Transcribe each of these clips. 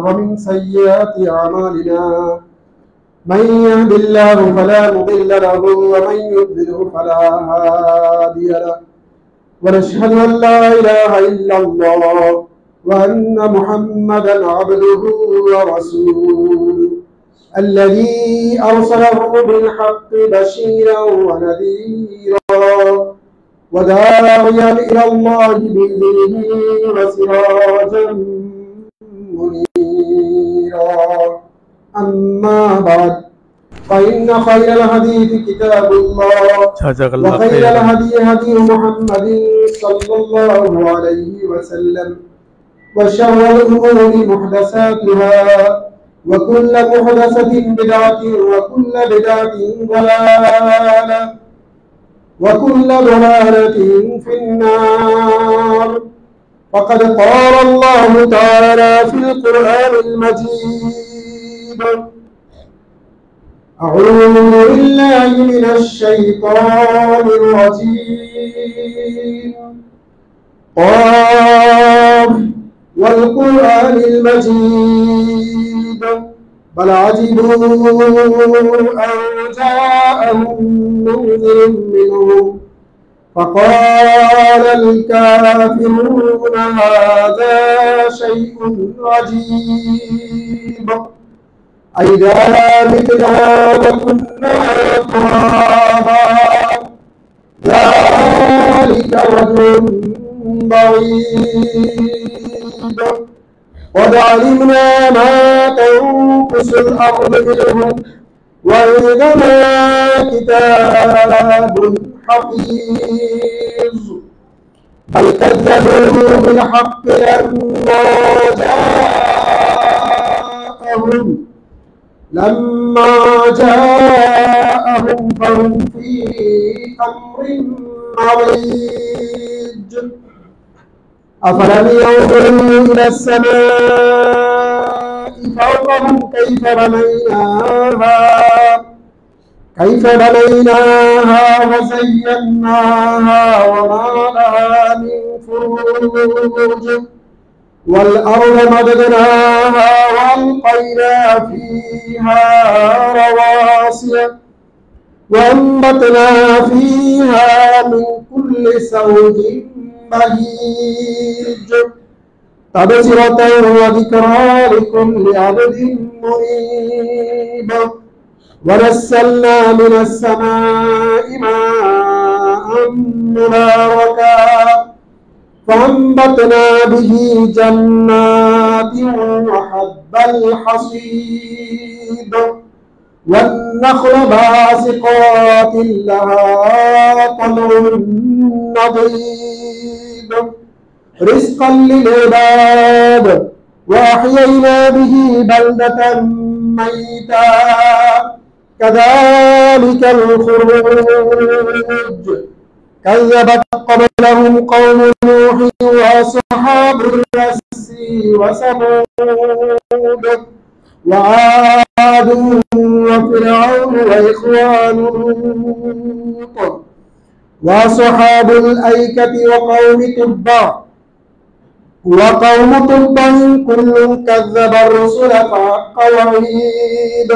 ومن سيئات أعمالنا من يهد الله فلا مضل له ومن يضلل فلا هادي له ونشهد أن لا إله إلا الله وأن محمدا عبده ورسوله الذي أرسله بالحق بشيرا ونذيرا وداعيا إلى الله بإذنه وسراجا منيرا أما بعد فإن خير الحديث كتاب الله وخير الهدي هدي محمد صلى الله عليه وسلم وشر الأمور محدثاتها وكل محدثة بدعة وكل بدعة ضلالة وكل ضلالة في النار. وقد قال الله تعالى في القرآن المجيد: أعوذ بالله من الشيطان الرجيم. قاف والقرآن المجيد بل عجبوا أن جاءهم منذر منهم فقال الكافرون هذا شيء عجيب أإذا متنا وكنا ترابا ذلك رجل بعيد قد علمنا ما تنقص الأرض منهم وعندنا كتاب حفيظ بل كذبوا بالحق لما جاءهم فهم في أمر مريج أفلم ينظروا إلى السماء فوقهم كيف بنيناها وزيناها وما لها من فروج والأرض مددناها وألقينا فيها رواسي وأنبتنا فيها من كل زوج بهيج تبصرة وذكرى لكل عبد منيب ونزلنا من السماء ماء مباركا فأنبتنا به جنات وحب الحصيد والنخل باسقات لها طلع نضيد رزقا للعباد وأحيينا به بلدة ميتا كذلك الخروج كذبت قبلهم قوم نوح وأصحاب الرس وثمود وعاد وفرعون وإخوان لوط وأصحاب الأيكة وقوم تبع كل كذب الرسل فحق وعيد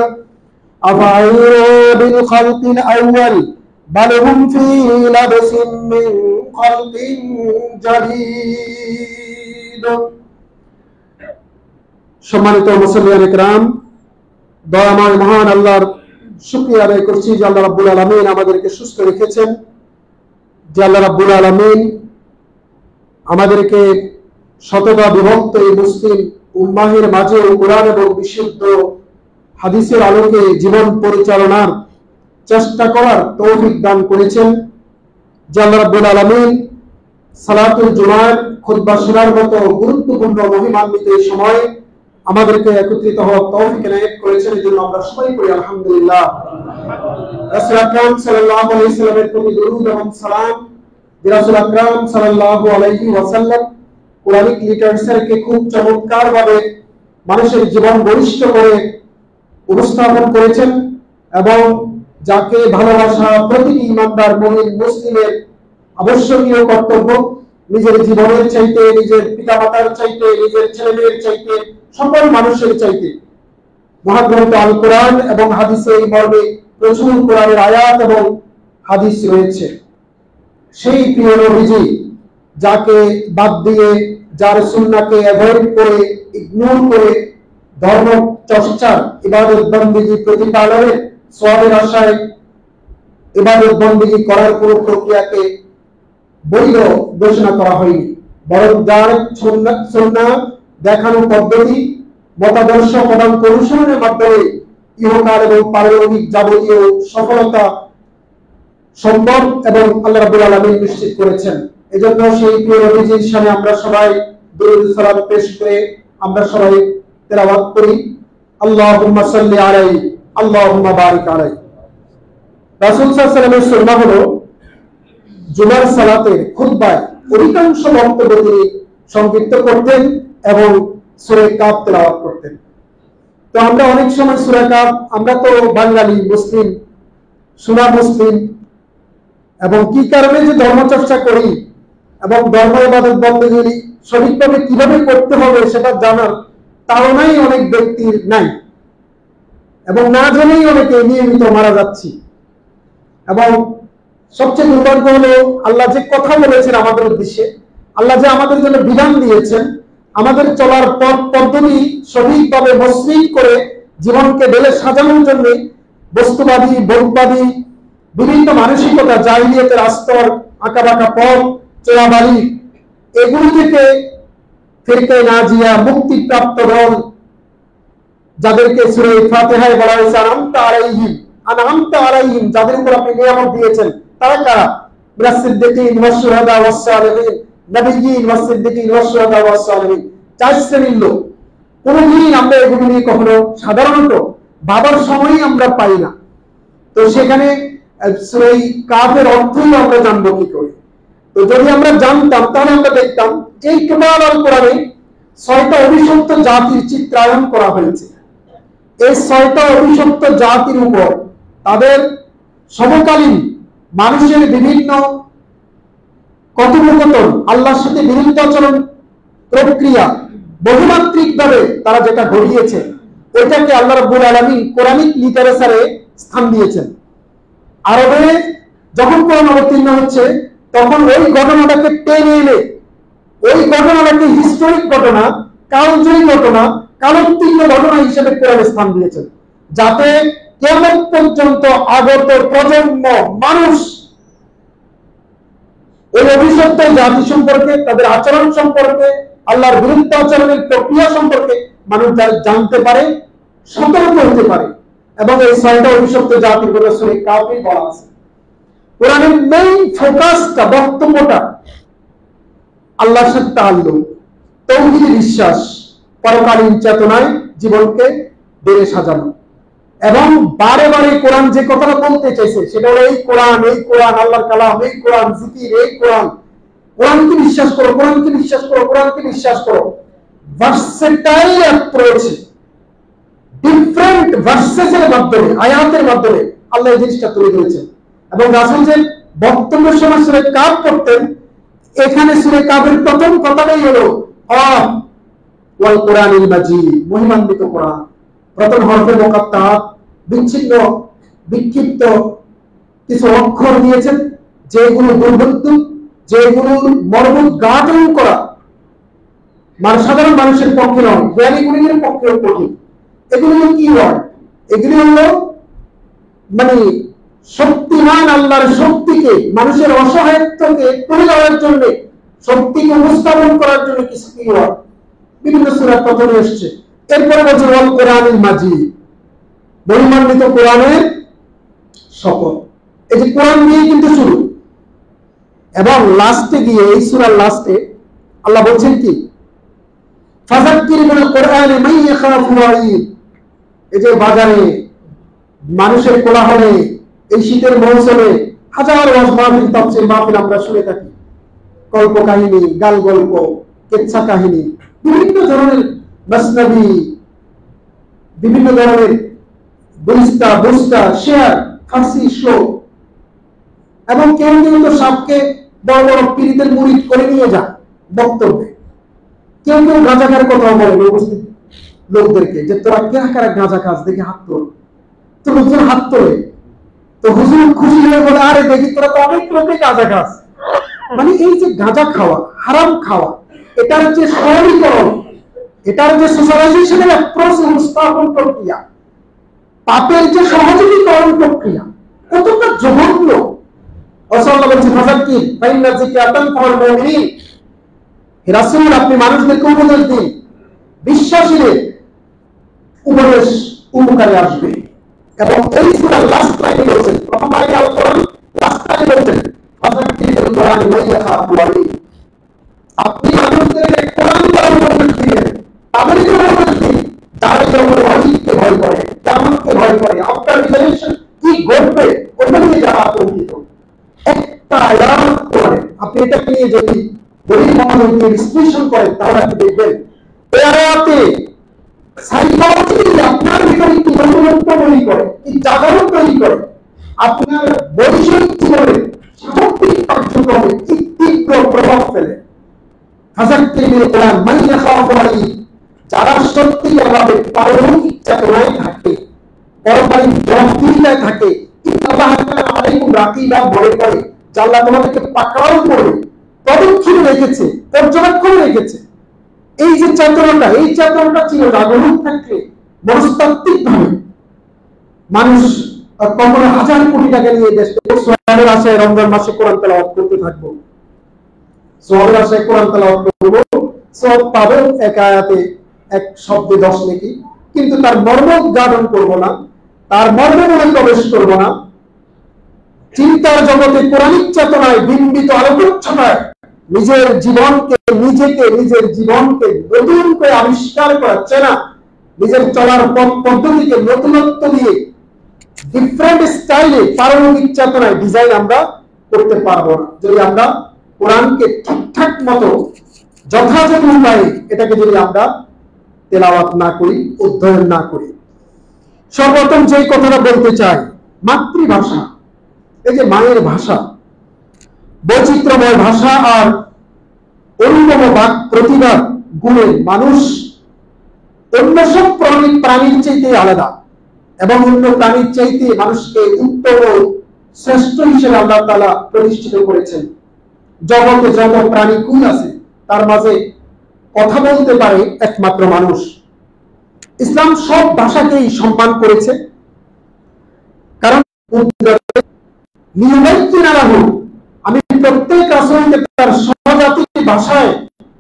أفعينا بالخلق الأول بل هم في لبس من خلق جديد। সম্মানিত মুসলিয়ান ইকরাম, দয়াময় মহান আল্লাহর শুকরিয়া আদায় করছি যে আল্লাহ রাব্বুল আলামিন আমাদেরকে সুস্থ রেখেছেন, যে আল্লাহ রাব্বুল আলামিন আমাদেরকে শততা বিভক্ত এই মুসলিম উম্মাহের মাঝে কোরআন এবং বিশুদ্ধ হাদিসের আলোকে জীবন পরিচালনার চেষ্টা করার তৌফিক দান করেছেন। যে আল্লাহ রাব্বুল আলামিন সালাতুল জুমার খুতবা শোনার মতো গুরুত্বপূর্ণ মহিমান্বিত এই সময় আমাদেরকে একত্রিত হওয়ার তৌফিক এনায়েত করেছেন, এই জন্য আমরা সবাই করি আলহামদুলিল্লাহ। রাসূল আকরাম সাল্লাল্লাহু আলাইহি ওয়াসাল্লামের প্রতি দরুদ এবং সালাম। রাসূল আকরাম সাল্লাল্লাহু আলাইহি ওয়াসাল্লাম কোরআনিক লিটারেচারকে খুব চমৎকার ভাবে মানুষের জীবন বলিষ্ঠ করে উপস্থাপন করেছেন এবং যাকে ভালোবাসা প্রতিটি ইমানদার মুমিন মুসলিমের আবশ্যকীয় কর্তব্য। নিজের জীবনের চাইতে, নিজের পিতামাতার চাইতে, নিজের ছেলেমেয়ের চাইতে সকল মানুষের চাইতে। মহাগ্রন্থ আল কোরআন এবং হাদিসে এই মর্মে প্রচুর কোরআনের আয়াত এবং হাদিস রয়েছে। সেই প্রিয় নবীজি যাকে বাদ দিয়ে, যার সুন্নাহকে অ্যাভয়েড করে, ইগনোর করে ধর্ম চর্চার, ইবাদত বন্দেগী প্রতিপালনের সওয়াবের আশায় ইবাদত বন্দেগী করার পুরো প্রক্রিয়াকে বৈধ ঘোষণা করা হয়নি, বরং যার সুন্নাহ দেখানো পদ্ধতি, মতাদর্শ প্রদান অনুসরণের মাধ্যমে ইহকাল এবং পারলৌকিক যাবতীয় সফলতা সম্ভব এবং আল্লাহ রাব্বুল আলামিন নিশ্চিত করেছেন। এজন্য সেই প্রিয় নবীজির সামনে আমরা সবাই দুরূদ সালাম পেশ করে আমরা সবাই তেলাওয়াত করি, আল্লাহুম্মা সাল্লি আলাইহি আল্লাহুম্মা বারিক আলাইহি। রাসূল সাল্লাল্লাহু আলাইহি ওয়াসাল্লামের সুন্নাহ হলো জুমার সালাতের খুতবায় অধিকাংশ বক্তব্য তিনি সংক্ষিপ্ত করতেন এবং সূরা কাফ তেলাওয়াত করতেন। তো আমরা অনেক সময় সূরা কাফ, আমরা তো বাঙালি মুসলিম, সুন্নাহ মুসলিম, এবং কি কারণে যে ধর্ম চর্চা করি এবং ধর্ম ইবাদত বন্দেগী সঠিকভাবে কিভাবে করতে হবে সেটা জানার তাড়নাই অনেক ব্যক্তির নাই, এবং না জেনেই অনেকে নিয়মিত মারা যাচ্ছি। এবং সবচেয়ে দুর্ভাগ্য হলো আল্লাহ যে কথা বলেছেন আমাদের উদ্দেশ্যে, আল্লাহ যে আমাদের জন্য বিধান দিয়েছেন, আমাদের চলার পথ পদ্ধতি সঠিকভাবে মসৃণ করে জীবনকে ঢেলে সাজানোর জন্য বস্তুবাদী, ভোগবাদী বিভিন্ন মানসিকতা, জাহিলিয়াতের আস্তর, আঁকাবাঁকা পথ, চোরাবালি, এগুলি থেকে ফিরকে নাজিয়া, মুক্তিপ্রাপ্ত দল, যাদেরকে সূরা ফাতিহায় বলা হয়েছে আনআমতা আলাইহিম, যাদের উপর আপনি নিয়ামত দিয়েছেন, তারা কারা? মিনাস সিদ্দিকিন ওয়াস শুহাদা ওয়াস সালিহিন, নবিয়্যিন ওয়াস সিদ্দিকিন ওয়াস শুহাদা ওয়াস সালিহিন। 4 শ্রেণীর লোক। কোনদিনই আমরা এগুলো নিয়ে কখনো সাধারণত ভাবার সময়ই আমরা পাই না। তো সেখানে সূরা কাফের অর্থই আমরা জানবো কি করে? তো যদি আমরা জানতাম তাহলে আমরা দেখতাম যে এই টোটাল আল কোরআনে 6টা অভিশপ্ত জাতির চিত্রায়ন করা হয়েছে। এই 6টা অভিশপ্ত জাতির উপর তাদের সমকালীন মানুষের বিভিন্ন কথোপকথন, আল্লাহর সাথে বিরুদ্ধাচরণ প্রক্রিয়া, বহুমাত্রিক ভাবে তারা যেটা ঘটিয়েছে, ওইটাকে আল্লাহ রাব্বুল আলামিন কোরআনিক লিটারেচারে স্থান দিয়েছেন। আরবে যখন কোরআন অবতীর্ণ হচ্ছে তখন ওই ঘটনাটাকে টেনে এনে, ওই ঘটনাটাকে হিস্টোরিক ঘটনা, কালজয়ী ঘটনা, কালোত্তীর্ণ ঘটনা হিসেবে কোরআনে স্থান দিয়েছেন, যাতে কিয়ামত পর্যন্ত আগত প্রজন্ম মানুষ ওই অভিশপ্ত জাতি সম্পর্কে, তাদের আচরণ সম্পর্কে, আল্লাহর বিরুদ্ধে আচরণের প্রক্রিয়া সম্পর্কে মানুষ জানতে পারে, সতর্ক হতে পারে। এবং এই 6টা অভিশপ্ত জাতির কথা সূরা কাফে বলা আছে। কোরআনের মেইন ফোকাসটা, বক্তব্যটা আল্লাহর সাথে তাআল্লুক, তাওহীদ বিশ্বাস, পরকালীন চেতনায় জীবনকে বেড়ে সাজানো। এবং বারে বারে কোরআন যে কথাটা বলতে চাইছে সেটা হলো এই কোরআন, এই কোরআন আল্লাহর কালাম, এই কোরআন জিকির, এই কোরআন, কোরআনকে বিশ্বাস করো, কোরআনকে বিশ্বাস করো, কোরআনকে বিশ্বাস করো। ভার্সেটাইল অ্যাপ্রোচ, ডিফারেন্ট ভার্সেসের মাধ্যমে, আয়াতের মাধ্যমে আল্লাহ এই জিনিসটা তুলে ধরেছেন। এবং রাসূল যে বক্তব্যের সময় সূরা কাফ পড়তেন, এখানে সূরা কাফের প্রথম কথাটাই হলো ওয়াল কোরআনিল মাজিদ, মহিমান্বিত কোরআন। প্রথম হরফে মুকাত্তাআত, বিচ্ছিন্ন বিক্ষিপ্ত কিছু অক্ষর দিয়েছেন, যেগুলো দুর্বোধ্য, যেগুলোর মর্ম গাঢ় করা সাধারণ মানুষের পক্ষে নয়, জ্ঞানী গুণীদের পক্ষে কঠিন। এগুলো কি ওয়ার্ড? এগুলি হলো মানে শক্তিমান আল্লাহর শক্তিকে, মানুষের অসহায়ত্বকে তুলে ধরার জন্য, শক্তিকে উপস্থাপন করার জন্য কিছু কি ওয়ার্ড বিভিন্ন সূরা প্রথমে এসেছে। এরপরে বলছে ওয়াল কোরআনিল মাজিদ, মহিমান্বিত কোরআনের শপথ। এই যে কোরআন দিয়ে কিন্তু শুরু, এবং লাস্টে গিয়ে এই সূরার লাস্টে আল্লাহ বলছেন কি, ফাযাক্কির বিল কোরআনি মান ইয়াখাফু ওয়াঈদ। এই যে বাজারে মানুষের কোলাহলে এই শীতের মৌসুমে হাজার ওয়াজ মাহফিল, তাফসীর মাহফিল আমরা শুনে থাকি, কল্প কাহিনী, গাল গল্প, কিচ্ছা কাহিনী, বিভিন্ন ধরনের মাসনাবি, বিভিন্ন ধরনের বুস্তা বুস্তা শেয়ার, ফার্সি শ্লোক, এবং কেউ কেউ তো সাপকে বড় বড় পীরিতের মুরিদ করে নিয়ে যায় বক্তব্যে, কেউ কেউ গাঁজাখার কথা বলে উপস্থিত। লোকদেরকে যে তোরা কারা কারা গাঁজা খাস, দেখি হাত তোল। তো লোকজন হাত তোলে, তো হুজুর খুশি হয়ে বলে আরে দেখি তোরা তো অনেক লোকে গাঁজা খাস। মানে এই যে গাঁজা খাওয়া, হারাম খাওয়া, এটার যে সরলীকরণ, এটার যে সোশ্যালাইজেশনের অ্যাপ্রোচ উপস্থাপন প্রক্রিয়া, পাপের যে সহযোগীকরণ প্রক্রিয়া, কতটা জঘন্য। রাসূলুল্লাহ বলেছেন ফাযাক্কির ফাইন্না যিকরাতান ফাহুল মুমিনিন, হে রাসূল আপনি মানুষদেরকে উপদেশ দিন, বিশ্বাসীদের উপদেশ উপকারে আসবে। এবং এই সূরার লাস্ট লাইনে বলেছেন, প্রথম আয়াতে আল কোরআন লাস্ট লাইনে বলেছেন ফাযাক্কিরুল কোরআন ওয়া ইয়াখাফু ওয়াঈদ, আপনি মানুষদেরকে কোরআন দ্বারা উপদেশ দিবেন, তাদেরকে উপদেশ দিন যারা যখন ওয়াঈদকে ভয় করে, কিয়ামতকে ভয় করে, আফটার রিজারেকশন কি ঘটবে ওটা নিয়ে যারা আতঙ্কিত। একটা আয়াত করে আপনি এটাকে নিয়ে যদি দলিল মনোযোগ বিশ্লেষণ করেন তাহলে আপনি দেখবেন এই আয়াতে সাইকোলজিক্যালি আপনার ভিতরে কি পরিবর্তন তৈরি করে, কি জাগরণ তৈরি করে, আপনার বৈষয়িক জীবনে সামগ্রিক কার্যক্রমে কি তীব্র প্রভাব ফেলে। ফাযাক্কিরিল কোরআন মান ইয়াখাফু ওয়াঈদ, যারা সত্যিকারভাবে পারলৌকিক চেতনায় থাকে, পরকালীন জবাবদিহিতায় থাকে, আল্লাহ তাআলা আলাইকুম রাকিবা মনে করে যে আল্লাহ তোমাদেরকে পাকড়াও করে পদক্ষেপে রেখেছে, পর্যবেক্ষণে রেখেছে। এই যে চেতনাটা, এই চেতনাটা ছিল জাগরণ থাকলে মনস্তাত্ত্বিক ভাবে মানুষ কখনো হাজার কোটি টাকা নিয়ে দেশ থেকে সোয়াবের আশায় রমজান মাসে কোরআন তেলাওয়াত করতে থাকবো, সোয়াবের আশায় কোরআন তেলাওয়াত করবো, সওয়াব পাবো এক আয়াতে এক শব্দে 10 নেকি, কিন্তু তার মর্ম উদ্ঘাটন করব না, তার মর্মে মনে প্রবেশ করব না, চিন্তার জগতে কোরআনিক চেতনায় বিম্বিত আলোকচ্ছটায় নিজের জীবনকে, নিজের জীবনকে নতুন করে আবিষ্কার করা, চেনা, নিজের চলার পথ পদ্ধতিকে নতুনত্ব দিয়ে ডিফারেন্ট স্টাইলে পারলৌকিক চেতনায় ডিজাইন আমরা করতে পারবো না যদি আমরা কোরআনকে ঠিকঠাক মতো যথাযথ উপায়ে এটাকে যদি আমরা তেলাওয়াত না করি, অধ্যয়ন না করি। সর্বপ্রথম যে কথাটা বলতে চাই, মাতৃভাষা, এই যে মায়ের ভাষা, বৈচিত্র্যময় ভাষা আর অনুপম বাক প্রতিভা গুণে মানুষ অন্য সব প্রাণীর চাইতে আলাদা, এবং অন্য প্রাণীর চাইতে মানুষকে উত্তম ও শ্রেষ্ঠ হিসেবে আল্লাহ তাআলা প্রতিষ্ঠিত করেছেন। জগতে যত প্রাণী কুল আছে তার মাঝে কথা বলতে পারে একমাত্র মানুষ। ইসলাম সব ভাষাকেই সম্মান করেছে, কারণ আমি প্রত্যেক রাসূলকে তার সহজাতির ভাষায়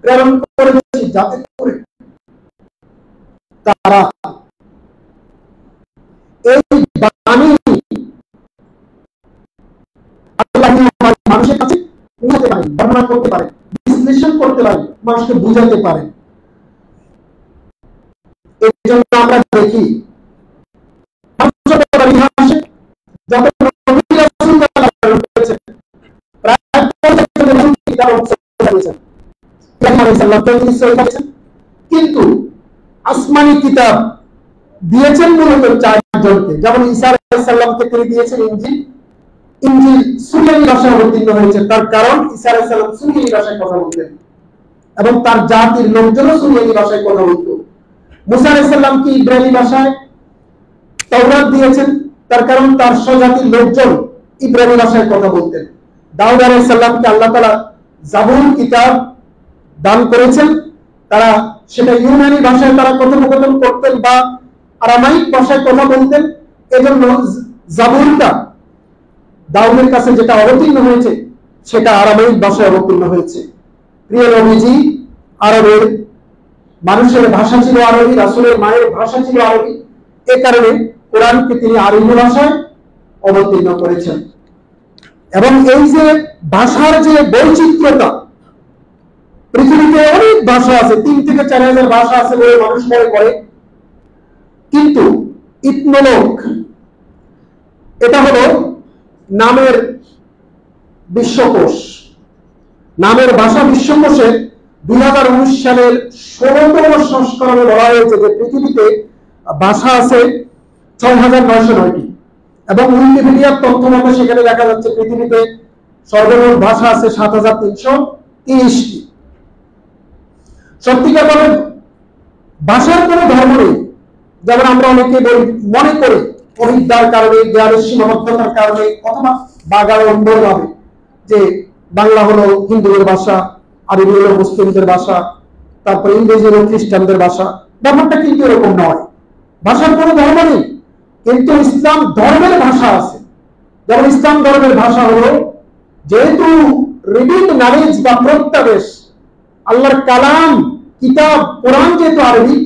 প্রেরণ করেছি যাতে করে তারা এই বাণী মানুষের কাছে পৌঁছাতে পারে, বর্ণনা করতে পারে, বিশ্লেষণ করতে পারে, মানুষকে বুঝাতে পারে। এই জন্য আমরা দেখি কিন্তু আসমানি কিতাব দিয়েছেন মূলত 4 জনকে, যেমন ঈসা আলাইহিস সালামকে তিনি দিয়েছেন ইনজিল। ইনজিল সুরিয়ানি ভাষায় অবতীর্ণ হয়েছে, তার কারণ ঈসা আলাইহিস সালাম সুরিয়ানি ভাষায় কথা বলতেন এবং তার জাতির লোকজনও সুরিয়ানি ভাষায় কথা বলতো। মুসা আলাইহিস সালামকে ইব্রানি ভাষায় তাওরাত দিয়েছেন, তার কারণ তার স্বজাতির লোকজন ইব্রানি ভাষায় কথা বলতেন। দাউদ আলাইহিস সালামকে আল্লাহ তাআলা জাবুর কিতাব দান করেছেন, তারা সেটা ইউনানি ভাষায় তারা কথোপকথন করতেন বা আরামাইক ভাষায় কথা বলতেন। এজন্য জাবুরটা দাউদের কাছে যেটা অবতীর্ণ হয়েছে সেটা আরামাইক ভাষায় অবতীর্ণ হয়েছে। প্রিয় নবীজি আরবের মানুষের ভাষা ছিল আরবি, রাসূলের মায়ের ভাষা ছিল আরবি, এই কারণে কোরআনকে তিনি আরবি ভাষায় অবতীর্ণ করেছেন। এবং এই যে ভাষার যে বৈচিত্র্যতা, পৃথিবীতে অনেক ভাষা আছে, 3 থেকে 4 হাজার ভাষা আছে বলে মানুষ মনে করে, কিন্তু ইথনোলগ, এটা হলো নামের বিশ্বকোষ, নামের ভাষা বিশ্বকোষের 2019 সালের 16তম সংস্করণে বলা হয়েছে যে পৃথিবীতে ভাষা আছে 6,909টি, এবং উইকিপিডিয়ার তথ্য মতে সেখানে দেখা যাচ্ছে পৃথিবীতে সর্বমোট ভাষা আছে 7,330টি। সত্যিকার ভাবে ভাষার কোনো ধর্ম নেই। যেমন আমরা অনেকে মনে করি অবিদ্যার কারণে, জ্ঞানের সীমাবদ্ধতার কারণে, অথবা বাগার অন্যভাবে যে বাংলা হলো হিন্দুদের ভাষা, আরবি হলো মুসলিমদের ভাষা, তারপর ইংরেজি হলো খ্রিস্টানদের ভাষা। ব্যাপারটা কিন্তু এরকম নয়। ভাষার কোনো ধর্ম নেই, কিন্তু ইসলাম ধর্মের ভাষা আছে। যেমন ইসলাম ধর্মের ভাষা হলো, যেহেতু রিভিলড নলেজ বা প্রত্যাদেশ, আল্লাহর কালাম কিতাব কোরআন যেহেতু আরবি,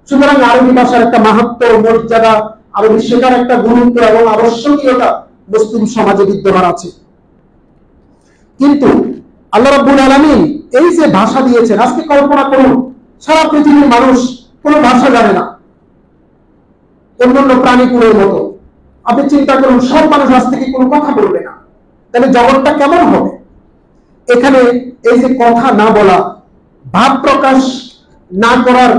সুতরাং আরবি ভাষার একটা মাহাত্ম্য, মর্যাদা, আরবি শেখার একটা গুরুত্ব এবং আবশ্যকীয়তা মুসলিম সমাজে বিদ্যমান আছে। কিন্তু আল্লাহ রাব্বুল আলামিন এই যে ভাষা দিয়েছেন, আজকে কল্পনা করুন সারা পৃথিবীর মানুষ কোনো ভাষা জানে না, অন্যান্য প্রাণীকুলের মতো। আপনি চিন্তা করুন, সব মানুষ আজ থেকে কোনো কথা বলবে না, তাহলে জগৎটা কেমন হবে? এখানে এই যে কথা না বলা, ভাব প্রকাশ না করার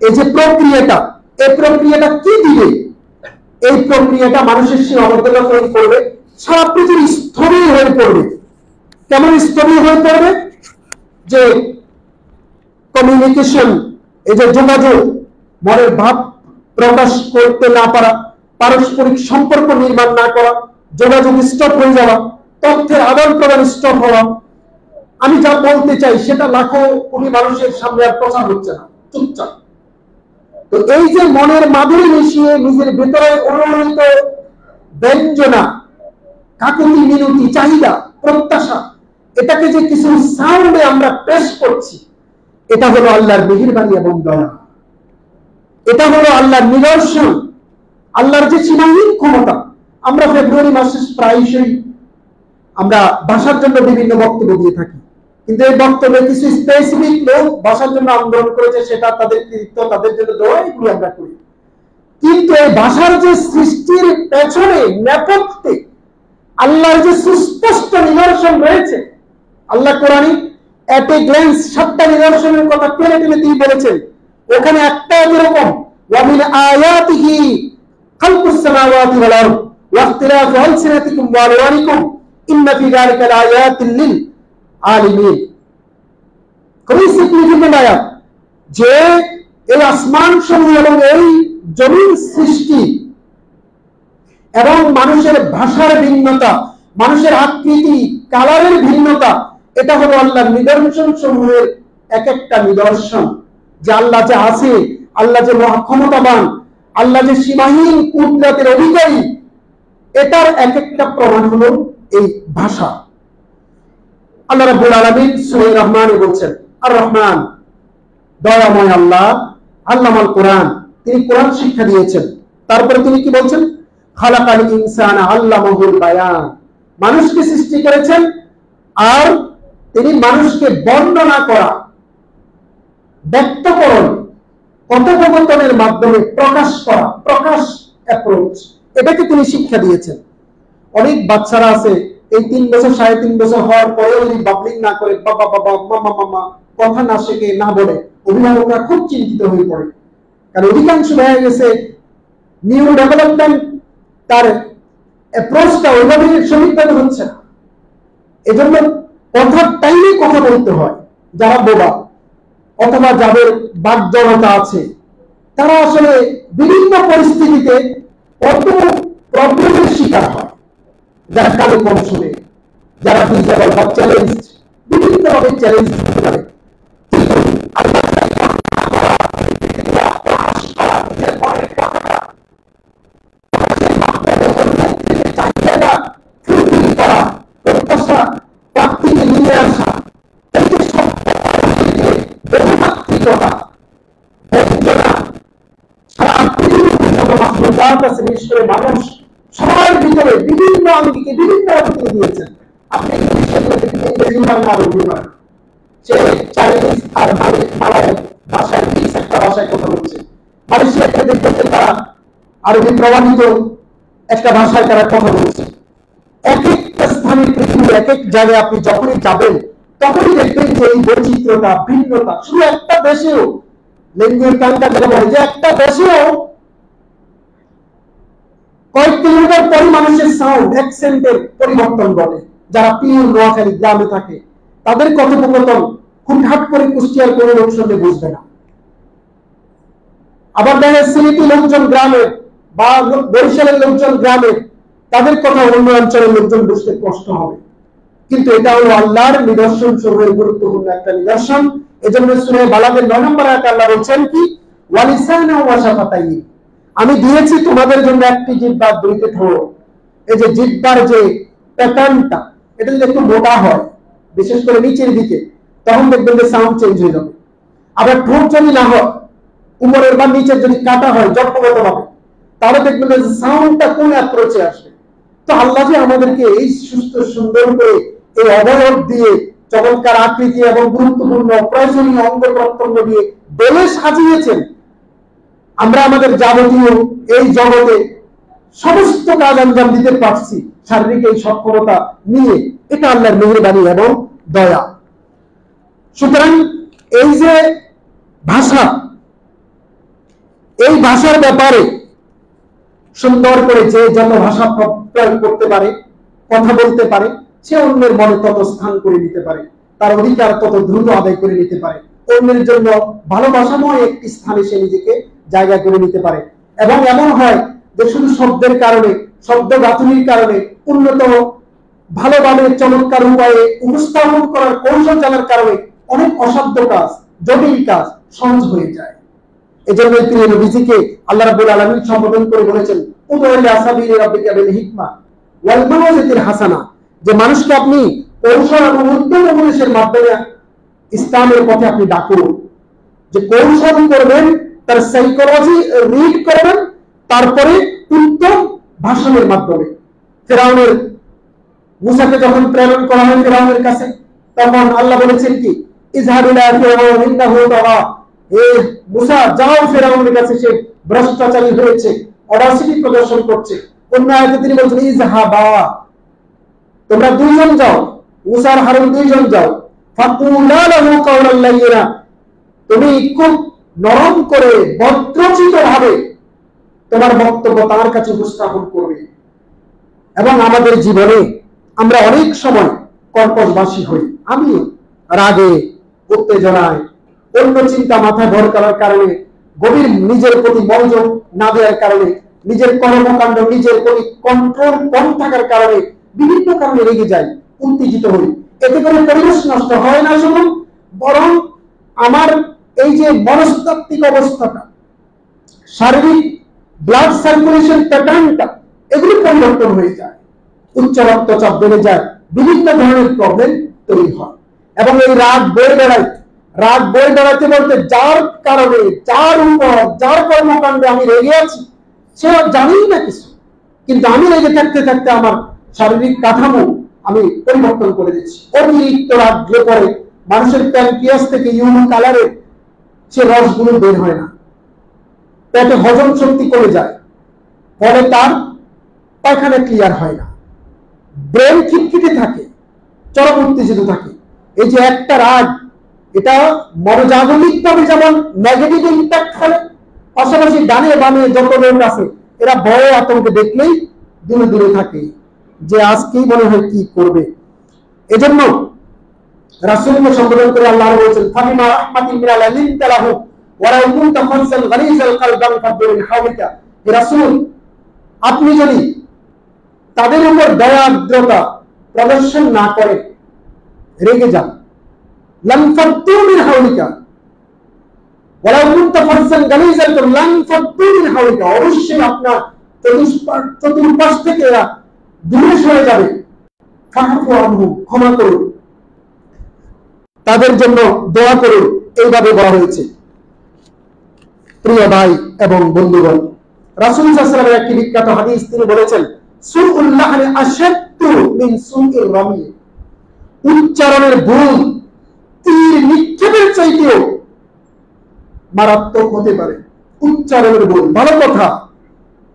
এই যে প্রক্রিয়াটা, এই প্রক্রিয়াটা কি দিবে? এই প্রক্রিয়াটা মানুষের সীমাবদ্ধতা তৈরি করবে, সারা পৃথিবী স্থবির হয়ে পড়বে। কেমন স্থবির হয়ে পড়বে? যে কমিউনিকেশন, এই যে যোগাযোগ, মনের ভাব প্রকাশ করতে না পারা, পারস্পরিক সম্পর্ক নির্মাণ না করা, যোগাযোগ স্টপ হয়ে যাওয়া, তথ্যের আদান প্রদান স্টপ হওয়া, আমি যা বলতে চাই সেটা লাখো কোটি মানুষের সামনে আর প্রচার হচ্ছে না, চুপচাপ। তো এই যে মনের মাধুরী মিশিয়ে নিজের ভেতরে অনুমোদিত ব্যঞ্জনা, কাকুতি মিনতি, চাহিদা, প্রত্যাশা, এটাকে যে কিছু সাউন্ডে আমরা পেশ করছি, এটা হলো আল্লাহর মেহেরবানি এবং দয়া। এটা হলো আল্লাহর নিদর্শন, আল্লাহর যে সীমাহীন ক্ষমতা। আমরা ফেব্রুয়ারি মাসে প্রায়শই আমরা ভাষার জন্য বিভিন্ন বক্তব্য দিয়ে থাকি, কিন্তু এই বক্তব্যে কিছু স্পেসিফিক লোক ভাষার জন্য আন্দোলন করেছে, সেটা তাদের কৃতিত্ব, তাদের জন্য দোয়া, এগুলো আমরা করি। কিন্তু এই ভাষার যে সৃষ্টির পেছনে, নেপথ্যে আল্লাহর যে সুস্পষ্ট নিদর্শন রয়েছে, আল্লাহ কোরআনে এট এ গ্ল্যান্স 7টা নিদর্শনের কথা টেনে টেনে তিনি বলেছেন। ওখানে একটা এরকম, ওয়া মিন আয়াতিহি খালকুস সামাওয়াতি ওয়াল আরদ ওয়া ইখতিলাফু আলসিনাতিকুম ওয়া আলওয়ানিকুম ইন্না ফি যালিকা লাআয়াতিন লিল আলিমিন। খুবই সিগনিফিকেন্ট আয়াত যে এই আসমান সমূহ এবং এই জমির সৃষ্টি এবং মানুষের ভাষার ভিন্নতা, মানুষের আকৃতি, কালারের ভিন্নতা, এটা হলো আল্লাহর নিদর্শন সমূহের এক একটা নিদর্শন। যে আল্লাহ যে আছে, আল্লাহ যে মহাক্ষমতাবান, আল্লাহ যে সীমাহীন কুদরতের অধিকারী, এটার এক একটা প্রমাণ হলো এই ভাষা। আল্লাহ রাব্বুল আলামিন সূরা রহমানে বলছেন, আর রহমান দয়াময় আল্লাহ, আল্লামাল কোরআন, তিনি কোরআন শিক্ষা দিয়েছেন। তারপরে তিনি কি বলছেন? খালাকাল ইনসানা আল্লামাহুল বায়ান, মানুষকে সৃষ্টি করেছেন আর তিনি মানুষকে বর্ণনা করা, ব্যক্তকরণ, কথোপকথনের মাধ্যমে প্রকাশ করা, প্রকাশ অ্যাপ্রোচ, এটাকে তিনি শিক্ষা দিয়েছেন। অনেক বাচ্চারা আছে এই 3 বছর 3.5 বছর হওয়ার পরেও যদি বাবলিং না করে, বাবা বাবা মামা মামা, কথা না শেখে, না বলে, অভিভাবকরা খুব চিন্তিত হয়ে পড়ে। কারণ অধিকাংশ হয়ে গেছে নিউ ডেভেলপমেন্ট, তার অ্যাপ্রোচটা ওইভাবে সঠিকভাবে হচ্ছে না। এজন্য কথার টাইমে কথা বলতে হয়। যারা বোবা অথবা যাদের বাকজড়তা আছে, তারা আসলে বিভিন্ন পরিস্থিতিতে কত প্রবলেমের শিকার হয়। যারা কালো কম শুনে, যারা ডিজেবল বা চ্যালেঞ্জ, বিভিন্নভাবে চ্যালেঞ্জ হতে পারে। মানুষ সবার ভিতরে বিভিন্ন আঙ্গিকে বিভিন্ন অর্থ দিয়েছেন। আপনি সে চাইনিজ আর মালয় ভাষায় একটা ভাষায় কথা বলছে, মালয়েশিয়াকে দেখতেছে তারা আরবি প্রমাণিত একটা ভাষায় তারা কথা বলছে। এক একটা স্থানে পৃথিবীর এক এক জায়গায় আপনি যখনই যাবেন তখনই দেখবেন যে এই বৈচিত্র্যতা, ভিন্নতা। শুধু একটা দেশেও ল্যাঙ্গুয়েজ কালচার যেটা বলে, যে একটা দেশেও কয়েক কিলোমিটার পরে মানুষের সাউন্ড, অ্যাকসেন্টের পরিবর্তন ঘটে। যারা পিওর নোয়াখালী গ্রামে থাকে, তাদের কথোপকথন হুটহাট করে কুষ্টিয়ার কোনো লোক শুনলে বুঝবে না। আবার দেখেন সিলেটি লোকজন গ্রামে বা বরিশালের লোকজন গ্রামে, তাদের কথা অন্য অঞ্চলের লোকজন বুঝতে কষ্ট হবে, কিন্তু এটা হলো আল্লাহর নিদর্শন সমূহের গুরুত্বপূর্ণ একটা নিদর্শন। এজন্য সূরা বালাগের 9 নম্বর আয়াতে আল্লাহ বলছেন কি, ওয়ালিসানা ওয়া শাফাতাইন, আমি দিয়েছি তোমাদের জন্য একটি জিহ্বা, দুইটি ঠোঁট। এই যে জিহ্বার যে প্যাটার্নটা, এটা যদি একটু মোটা হয়, বিশেষ করে নিচের দিকে, তখন দেখবেন যে সাউন্ড চেঞ্জ হয়ে যাবে। আবার ঠোঁট যদি না হয়, উপরের বা নিচের যদি কাটা হয় জটগত ভাবে, তাহলে দেখবেন যে সাউন্ডটা কোন অ্যাপ্রোচে আসবে। তো আল্লাহ যে আমাদেরকে এই সুস্থ সুন্দর করে এই অবয়ব দিয়ে, চমৎকার আকৃতি এবং গুরুত্বপূর্ণ প্রয়োজনীয় অঙ্গ প্রত্যঙ্গ দিয়ে বেলে সাজিয়েছেন, আমরা আমাদের যাবতীয় এই জগতে সমস্ত কাজ আঞ্জাম দিতে পারছি শারীরিক এই সক্ষমতা নিয়ে, এটা আল্লাহর মেহেরবানি এবং দয়া। সুতরাং এই যে ভাষা, এই ভাষার ব্যাপারে সুন্দর করে যে যত ভাষা প্রয়োগ করতে পারে, কথা বলতে পারে, সে অন্যের মনে তত স্থান করে নিতে পারে, তার অধিকার তত দ্রুত আদায় করে নিতে পারে, অন্যের জন্য ভালোবাসাময় একটি স্থানে সে নিজেকে জায়গা করে নিতে পারে। এবং এমন হয় যে শুধু শব্দের কারণে, শব্দ গাঁথনির কারণে, উন্নত ভালোভাবে চমৎকার উপায়ে উপস্থাপন করার কৌশল জানার কারণে অনেক অসাধ্য কাজ, জটিল কাজ সহজ হয়ে যায়। এজন্য প্রিয় নবীজিকে আল্লাহ রাব্বুল আলামিন সম্বোধন করে বলেছেন, উদউল আসাবির রাব্বিকা বিল হিকমা ওয়াল মাওয়াজিতিল হাসানা, যে মানুষকে আপনি কৌশল এবং উদ্যম উপদেশের মাধ্যমে ইসলামের পথে আপনি ডাকুন। যে কৌশল করবেন, তার সাইকোলজি রিড করবেন, তারপরে উত্তম ভাষণের মাধ্যমে। ফিরআউনের মুসাকে যখন প্রেরণ করা হয় ফিরআউনের কাছে, তখন আল্লাহ বলেছেন কি, ইযহাব ইলা ফিরআউন ইন্নাহু তাগা, এ মুসা যাও ফিরআউনের কাছে, সে ভ্রষ্টাচারী হয়েছে, অডাসিটি প্রদর্শন করছে। অন্য আয়াতে তিনি বলছেন ইযহাবা, তোমরা দুইজন যাও, মুসা আর হারুন দুইজন যাও, ফাকুলা লাহু কাওলান লাইয়িনা, তুমি খুব নরম করে ভদ্রচিত ভাবে তোমার বক্তব্য তার কাছে উপস্থাপন করবে। এবং আমাদের জীবনে আমরা অনেক সময় কর্কশবাসী হই, আমি রাগে, উত্তেজনায়, অন্য চিন্তা মাথায় ভর করার কারণে, গভীর নিজের প্রতি মনোযোগ না দেওয়ার কারণে, নিজের কর্মকাণ্ড নিজের প্রতি কন্ট্রোল কম থাকার কারণে বিভিন্ন কারণে রেগে যাই, উত্তেজিত হই। এতে করে পরিবেশ নষ্ট হয় না শুধু, বরং আমার এই যে মনস্তাত্ত্বিক অবস্থাটা, শারীরিক ব্লাড সার্কুলেশন প্যাটার্নটা, এগুলো পরিবর্তন হয়ে যায়, উচ্চ রক্তচাপ বেড়ে যায়, বিভিন্ন ধরনের প্রবলেম তৈরি হয়। এবং এই রাগ বয়ে বেড়ায়, রাগ বয়ে বেড়াতে বলতে যার কারণে, যার উপর, যার কর্মকাণ্ডে আমি রেগে আছি, সে জানেই না কিছু, কিন্তু আমি রেগে থাকতে থাকতে আমার শারীরিক কাঠামো আমি পরিবর্তন করে দিচ্ছি। অতিরিক্ত রাগলে পরে মানুষের প্যানক্রিয়াস থেকে ইউনো কালারের সে রসগুলো বের হয় না, পেটে হজম শক্তি কমে যায়, ফলে তার পায়খানা ক্লিয়ার হয় না, ব্রেন খিটখিটে থাকে, চরম উত্তেজিত থাকে। এই যে একটা রাগ, এটা মনোজাগতিক ভাবে যেমন নেগেটিভ ইম্প্যাক্ট ফেলে, পাশাপাশি ডানে বামে যত লোক আছে এরা ভয় আতঙ্কে দেখলেই দূরে দূরে থাকে, যে আজকেই মনে হয় কি করবে। এজন্য রাসূলকে সম্বোধন করে আল্লাহ বলেছেন, ফাবিমা রাহমাতিন মিনাল লিনতা লাহু ওয়া লাউ কুনতা ফানসান গালিজাল কলবান ফাদদু মিন হাওলিকা, হে রাসূল, আপনি যদি তাদের উপর দয়া আর্দ্রতা প্রদর্শন না করেন, রেগে যান, লান ফাদদু মিন হাওলিকা ওয়া লাউ কুনতা ফানসান গালিজাল কলবান লান ফাদদু মিন হাওলিকা, অবশ্যই আপনার চতুর্পাশ থেকে এরা দূরে সরে যাবে। ফাহফু আনহুম, ক্ষমা করুন, তাদের জন্য দোয়া করুন, এইভাবে বলা হয়েছে। প্রিয় ভাই এবং বন্ধুগণ, রাসূল সাল্লাল্লাহু আলাইহি ওয়াসাল্লামের একটি বিখ্যাত হাদিস, তিনি বলেছেন, সুউল লাহনি আশাদ্দু মিন সুউর রামি, উচ্চারণের ভুল তীর নিক্ষেপের চাইতেও মারাত্মক হতে পারে। উচ্চারণের ভুল, ভালো কথা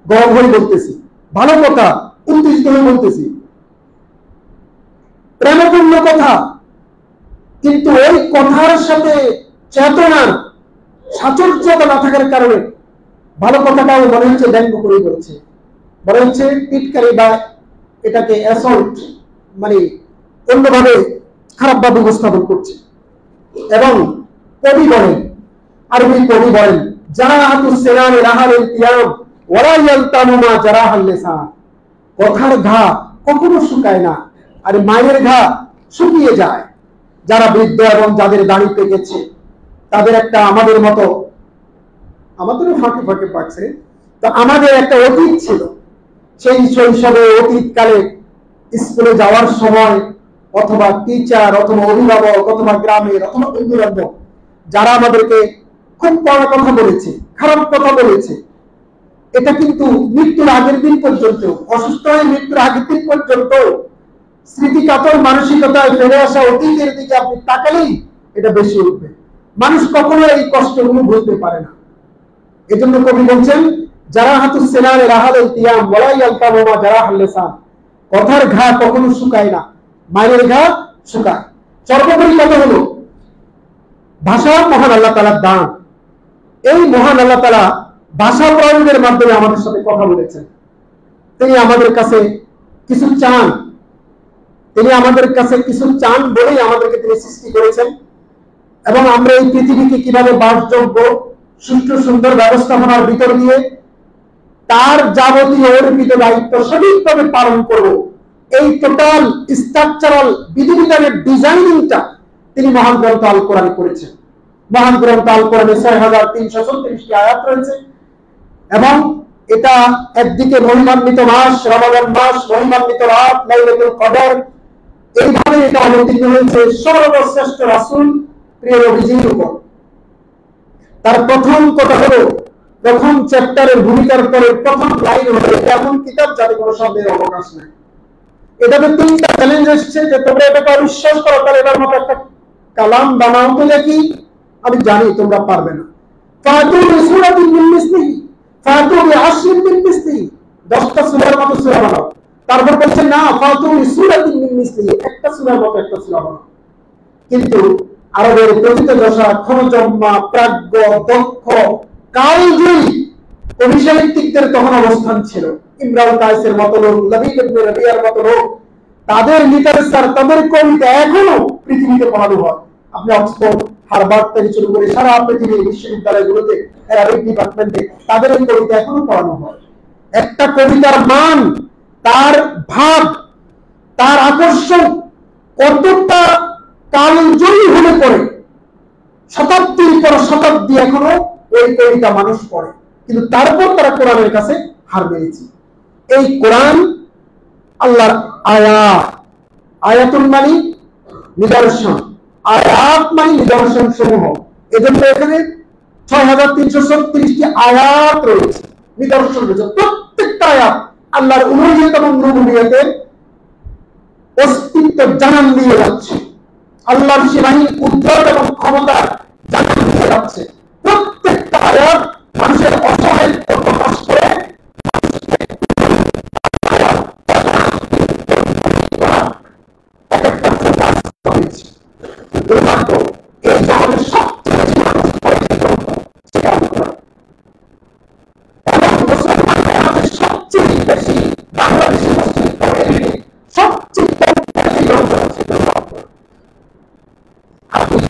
গরম হয়ে বলতেছি, ভালো কথা উত্তেজিত হয়ে বলতেছি, প্রেমপূর্ণ কথা, কিন্তু ওই কথার সাথে চেতনার সাচর্যতা না থাকার কারণে ভালো কথাটাও মনে হচ্ছে ব্যঙ্গ করে বলছে, মনে হচ্ছে টিটকারি বা এটাকে অ্যাসল্ট, মানে অন্যভাবে খারাপভাবে উপস্থাপন করছে। এবং কবি বলেন, আরবি কবি বলেন, জারাহাতুস সিনানি রাহালুল কিয়াম ওয়ালা ইয়ালতামু মা জারাহাল লিসান। কথার ঘা কখনো শুকায় না, আর মায়ের ঘা শুকিয়ে যায়। যারা বৃদ্ধ এবং যাদের দাড়ি পেকেছে তাদের একটা, আমাদেরও ফাঁকে ফাঁকে পাচ্ছে, তো আমাদের একটা অতীত ছিল। সেই শৈশবে অতীতকালে স্কুলে যাওয়ার সময় অথবা টিচার অথবা অভিভাবক অথবা গ্রামের অথবা বন্ধু বান্ধব যারা আমাদেরকে খুব কড়া কথা বলেছে, খারাপ কথা বলেছে, এটা কিন্তু মৃত্যুর আগের দিন পর্যন্ত, অসুস্থ হয়ে মৃত্যুর আগের দিন পর্যন্ত স্মৃতিকাতর মানসিকতায় ফেলে আসা অতীতের দিকে আপনি তাকালেই এটা বেশি উঠবে। মানুষ কখনো এই কষ্টগুলো ভুলতে পারে না। এজন্য কবি বলছেন জারাহাতুস সিনানি রাহালুল কিয়াম ওয়ালা ইয়ালতামু মা জারাহাল লিসান। কথার ঘা কখনো শুকায় না, মায়ের ঘা শুকায়। সর্বোপরি কথা হলো ভাষা মহান আল্লাহ তাআলার দান। এই মহান আল্লাহ তাআলা ভাষা প্রয়োগের মাধ্যমে আমাদের সাথে কথা বলেছেন। তিনি আমাদের কাছে কিছু চান, বলেই আমাদেরকে তিনি সৃষ্টি করেছেন। এবং আমরা এই পৃথিবীকে কিভাবে বাসযোগ্য সুষ্ঠু সুন্দর ব্যবস্থাপনার ভিতর দিয়ে তার যাবতীয় অর্পিত দায়িত্ব সঠিকভাবে পালন করব, এই টোটাল স্ট্রাকচারাল বিধিবিধানের ডিজাইনিংটা তিনি মহান গ্রন্থ আল কোরআনে করেছেন। মহান গ্রন্থ আল কোরআনে 6336টি আয়াত রয়েছে এবং এটা একদিকে মহিমান্বিত মাস রমাদান মাস, মহিমান্বিত রাত লাইলাতুল কদর, এইভাবে এটা অবতীর্ণ হয়েছে সর্বশ্রেষ্ঠ রাসূল প্রিয় নবীজির উপর। তার প্রথম কথা হলো, প্রথম চ্যাপ্টারের ভূমিকার পরে প্রথম লাইন হলো এমন কিতাব যাতে কোনো সন্দেহের অবকাশ নাই। এটাতে তিনটা চ্যালেঞ্জ এসেছে যে তোমরা এটাকে অবিশ্বাস করো, তাহলে এটার মতো একটা কালাম বানাও তো দেখি। আমি জানি তোমরা পারবে না। ফাতু বিসূরাতিন মিন মিসলিহি ফাতু বিআশরিন মিন মিসলিহি, 10টা সূরার মতো সূরা বানাও। তারপর বলছে না, ফাতু বিসূরাতিন মিন মিসলিহি, একটা সূরার মতো একটা সূরা বানাও। কিন্তু আরবের প্রথিতযশা, ক্ষমজম্মা, প্রাজ্ঞ, দক্ষ, কালজয়ী অভিসাহিত্যিকদের তখন অবস্থান ছিল। ইমরান কায়েসের মতো লোক, লবিব ইবনে রবিয়ার মতো লোক, তাদের লিটারেচার, তাদের কবিতা এখনো পৃথিবীতে পড়ানো হয়। আপনি অক্সফোর্ড, হার্ভার্ড থেকে শুরু করে সারা পৃথিবীর বিশ্ববিদ্যালয়গুলোতে, অ্যারাবিক ডিপার্টমেন্টে তাদের এই কবিতা এখনো পড়ানো হয়। একটা কবিতার মান, তার ভাব, তার আকর্ষণ কতটা কালজয়ী হলে পড়ে, শতাব্দীর পর শতাব্দী এখনো ওই কবিতা মানুষ পড়ে, কিন্তু তারপর তারা কোরআনের কাছে হার মেনেছে। এই কোরআন আল্লাহর আয়াত, আয়াতুল মানে নিদর্শন, আয়াত মানে নিদর্শন সমূহ। এজন্য এখানে 6336টি আয়াত রয়েছে, নিদর্শন রয়েছে। প্রত্যেকটা আয়াত আল্লাহর উলুহিয়ত এবং রুবুবিয়তের অস্তিত্ব জানান দিয়ে যাচ্ছে, আল্লাহর সীমাহীন কুদরত এবং ক্ষমতা জানান দিয়ে যাচ্ছে। প্রত্যেকটা আয়াত মানুষের অসহায়ত্ব প্রকাশ করে এই জগতের সবচেয়ে বেশি মানুষ সবচেয়ে বেশি বাংলাদেশি মুসলিম সবচেয়ে আপনি